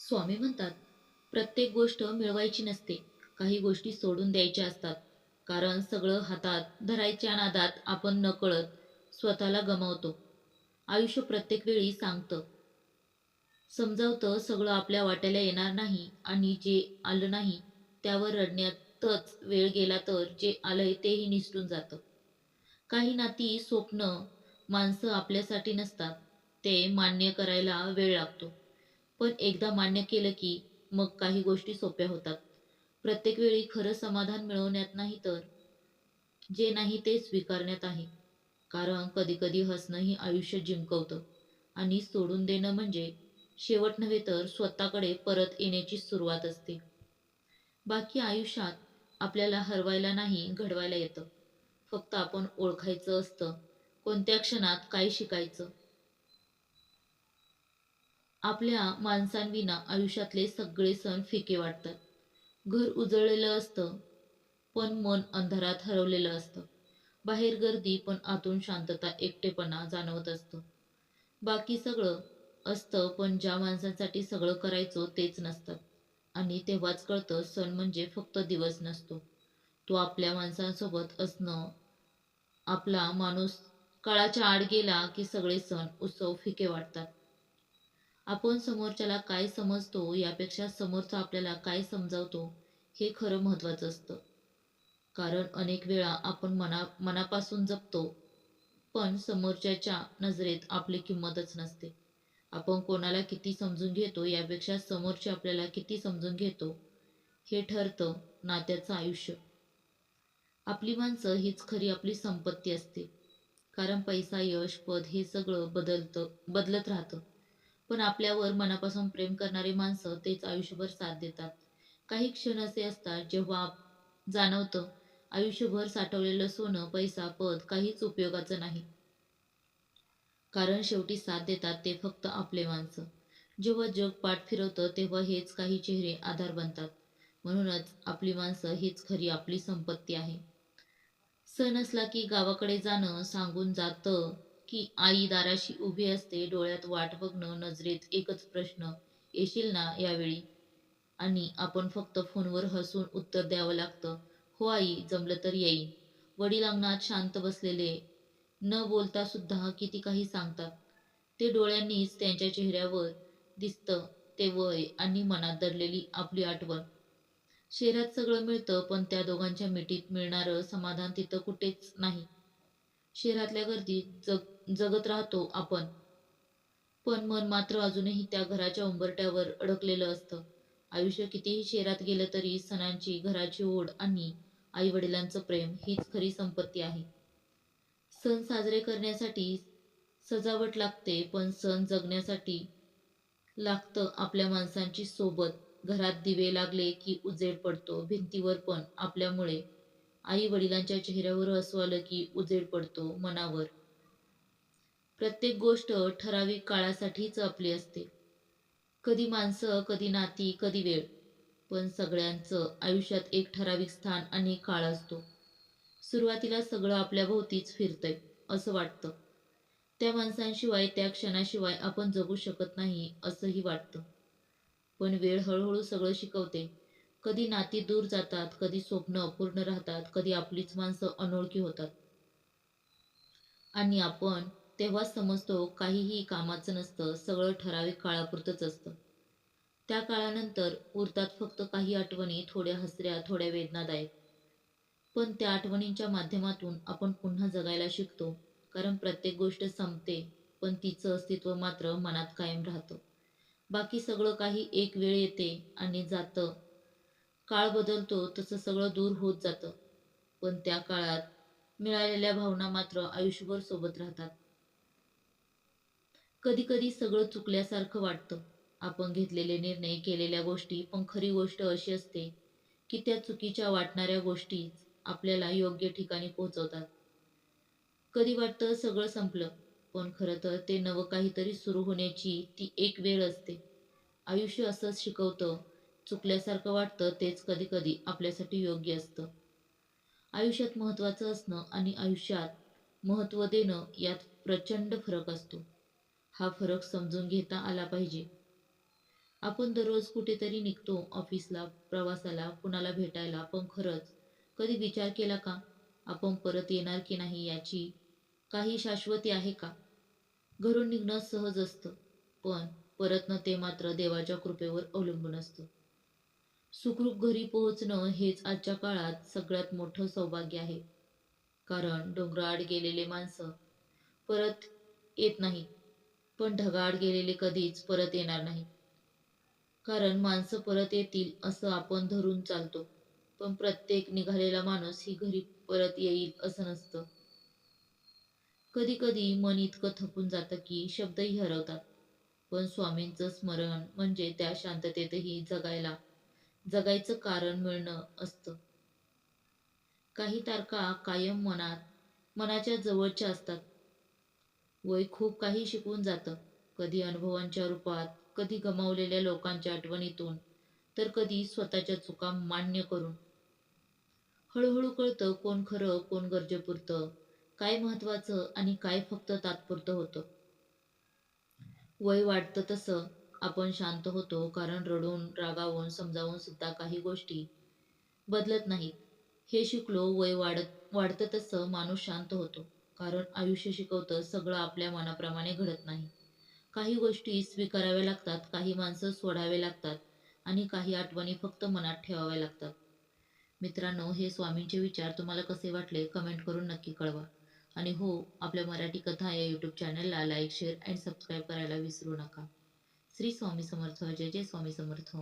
स्वामी म्हणतात, प्रत्येक गोष्ट मिळवायची नसते. काही गोष्टी सोडून द्यायच्या असतात. कारण सगळं हातात धरायच्या नादात आपण नकळत स्वतःला गमावतो. आयुष्य प्रत्येक वेळी सांगतं, समजावतं सगळं आपल्या वाट्याला येणार नाही आणि जे आलं नाही त्यावर रडण्यातच वेळ गेला तर जे आलंय तेही निसटून जातं. काही नाती, स्वप्न, माणसं आपल्यासाठी नसतात. ते मान्य करायला वेळ लागतो. पण एकदा मान्य केलं की मग काही गोष्टी सोप्या होतात. प्रत्येक वेळी खरं समाधान मिळवण्यात नाही तर जे नाही ते स्वीकारण्यात आहे. कारण कधी-कधी हसणं ही आयुष्य जिंकवतं आणि सोडून देणं म्हणजे शेवट नव्हे तर स्वतःकडे परत येण्याची सुरुवात असते. बाकी आयुष्यात आपल्याला हरवायला नाही, घडवायला येतं. फक्त आपण ओळखायचं असतं कोणत्या क्षणात काय शिकायचं. आपल्या माणसांविना आयुष्यातले सगळे सण फिके वाटतात. घर उजळलेलं असतं, पण मन अंधारात हरवलेलं असतं. बाहेर गर्दी, पण आतून शांतता, एकटेपणा जाणवत असतं. बाकी सगळं असतं, पण ज्या माणसांसाठी सगळं करायचो तेच नसतात. आणि तेव्हाच कळतं सण म्हणजे फक्त दिवस नसतो. तो आपल्या माणसांसोबत असणं. आपला माणूस काळाच्या आड गेला की सगळे सण, उत्सव फिके वाटतात. आपण समोरच्याला काय समजतो यापेक्षा समोरचा आपल्याला काय समजावतो हे खरं महत्वाचं असतं. कारण अनेक वेळा आपण मनापासून जपतो, पण समोरच्याच्या नजरेत आपली किंमतच नसते. आपण कोणाला किती समजून घेतो यापेक्षा समोरचे आपल्याला किती समजून घेतो हे ठरतं नात्याचं आयुष्य. आपली माणसं हीच खरी आपली संपत्ती असते. कारण पैसा, यश, पद हे सगळं बदलत राहतं. पण आपल्यावर मनापासून प्रेम करणारी माणसं तेच आयुष्यभर साथ देतात. काही क्षण असे असतात जेव्हा जाणवतं आयुष्यभर साठवलेलं सोनं, पैसा, पद काहीच उपयोगाचं नाही. कारण शेवटी साथ देतात ते फक्त आपले माणसं. जेव्हा जग पाठ फिरवतं तेव्हा हेच काही चेहरे आधार बनतात. म्हणूनच आपली माणसं हीच खरी आपली संपत्ती आहे. सण असला की गावाकडे जाणं सांगून जातं की आई दाराशी उभी असते, डोळ्यात वाट बघणं, नजरेत एकच प्रश्न, येशील ना यावेळी? आणि आपण फक्त फोनवर हसून उत्तर द्यावं लागतं, हो आई, जमलं तर येईन. वडील अंगणात शांत बसलेले, न बोलता सुद्धा किती काही सांगतात. ते डोळ्यांनीच त्यांच्या चेहऱ्यावर दिसतं ते वय आणि मनात दडलेली आपली आठवण. शहरात सगळं मिळतं, पण त्या दोघांच्या मिठीत मिळणारं समाधान तिथं कुठेच नाही. शहरातल्या गर्दीत जगत राहतो आपण, पण मन मात्र अजूनही त्या घराच्या उंबरठ्यावर अडकलेलं असतं. आयुष्य कितीही शहरात गेलं तरी सणांची, घराची ओढ आणि आई वडिलांचं प्रेम हीच खरी संपत्ती आहे. सण साजरे करण्यासाठी सजावट लागते, पण सण जगण्यासाठी लागतं आपल्या माणसांची सोबत. घरात दिवे लागले की उजेड पडतो, भिंतीवर पण आपल्यामुळे. आई वडिलांच्या चेहऱ्यावर हसू आलं की उजेड पडतो मनावर. प्रत्येक गोष्ट ठराविक काळासाठीच आपली असते. कधी माणसं, कधी नाती, कधी वेळ. पण सगळ्यांचं आयुष्यात एक ठराविक स्थान आणि काळ असतो. सुरुवातीला सगळं आपल्या भोवतीच फिरतंय असं वाटतं. त्या माणसांशिवाय, त्या क्षणाशिवाय आपण जगू शकत नाही असंही वाटतं. पण वेळ हळूहळू सगळं शिकवते. कधी नाती दूर जातात, कधी स्वप्न अपूर्ण राहतात, कधी आपलीच माणसं अनोळखी होतात. आणि आपण तेव्हाच समजतो काहीही कामाचं नसतं, सगळं ठराविक काळापुरतंच असतं. त्या काळानंतर उरतात फक्त काही आठवणी, थोड्या हसऱ्या, थोड्या वेदनादायक. पण त्या आठवणींच्या माध्यमातून आपण पुन्हा जगायला शिकतो. कारण प्रत्येक गोष्ट संपते, पण तिचं अस्तित्व मात्र मनात कायम राहतं. बाकी सगळं काही एक वेळ येते आणि जातं. काळ बदलतो तसं सगळं दूर होत जातं. पण त्या काळात मिळालेल्या भावना मात्र आयुष्यभर सोबत राहतात. कधी-कधी सगळं चुकल्यासारखं वाटतं. आपण घेतलेले निर्णय, केलेल्या गोष्टी, पण खरी गोष्ट अशी असते की त्या चुकीच्या वाटणाऱ्या गोष्टीच आपल्याला योग्य ठिकाणी पोहोचवतात. कधी वाटतं सगळं संपलं, पण खरं तर ते नवं काहीतरी सुरू होण्याची ती एक वेळ असते. आयुष्य असंच शिकवतं, चुकल्यासारखं वाटतं तेच कधी-कधी आपल्यासाठी योग्य असतं. आयुष्यात महत्त्वाचं असणं आणि आयुष्यात महत्त्व देणं यात प्रचंड फरक असतो. हा फरक समजून घेता आला पाहिजे. आपण दररोज कुठेतरी निघतो, ऑफिसला, प्रवासाला, कुणाला भेटायला, पण खरंच कधी विचार केला का? आपण परत येणार की नाही याची काही शाश्वती आहे का? घरून निघणं सहज असतं, पण परतणं ते मात्र देवाच्या कृपेवर अवलंबून असतं. सुखरूप घरी पोहोचणं हेच आजच्या काळात सगळ्यात मोठं सौभाग्य आहे. कारण डोंगराआड गेलेले माणसं परत येत नाहीत, पण ढगाआड गेलेले कधीच परत येणार नाहीत. कारण माणसं परत येतील असं आपण धरून चालतो, पण प्रत्येक निघालेला माणूस ही घरी परत येईल असं नसतं. कधी कधी मन इतकं थकून जातं की शब्दही हरवतात. पण स्वामींचं स्मरण म्हणजे त्या शांततेतही जगायचं कारण मिळणं असतं. काही तारखा कायम मनाच्या जवळच्या असतात. वय खूप काही शिकवून जातं. कधी अनुभवांच्या रूपात, कधी गमावलेल्या लोकांच्या आठवणीतून, तर कधी स्वतःच्या चुका मान्य करून. हळूहळू कळतं कोण खरं, कोण गरजेपुरतं, काय महत्वाचं आणि काय फक्त तात्पुरतं होतं. वय वाढतं तसं आपण शांत होतो, कारण रडून, रागावून, समजावून सुद्धा काही गोष्टी बदलत नाहीत. हे शिकलो. वय वाढतं तसं माणूस शांत होतो, कारण आयुष्य शिकवतं सगळं आपल्या मनाप्रमाणे घडत नाही. काही गोष्टी स्वीकाराव्या लागतात, काही माणसं सोडावे लागतात आणि काही आठवणी फक्त मनात ठेवाव्या लागतात. मित्रांनो, हे स्वामींचे विचार तुम्हाला कसे वाटले कमेंट करून नक्की कळवा. आणि हो, आपल्या मराठी कथा या यूट्यूब चॅनलला लाईक, शेअर अँड सबस्क्राईब करायला विसरू नका. श्री स्वामी समर्थ. जय जय स्वामी समर्थ.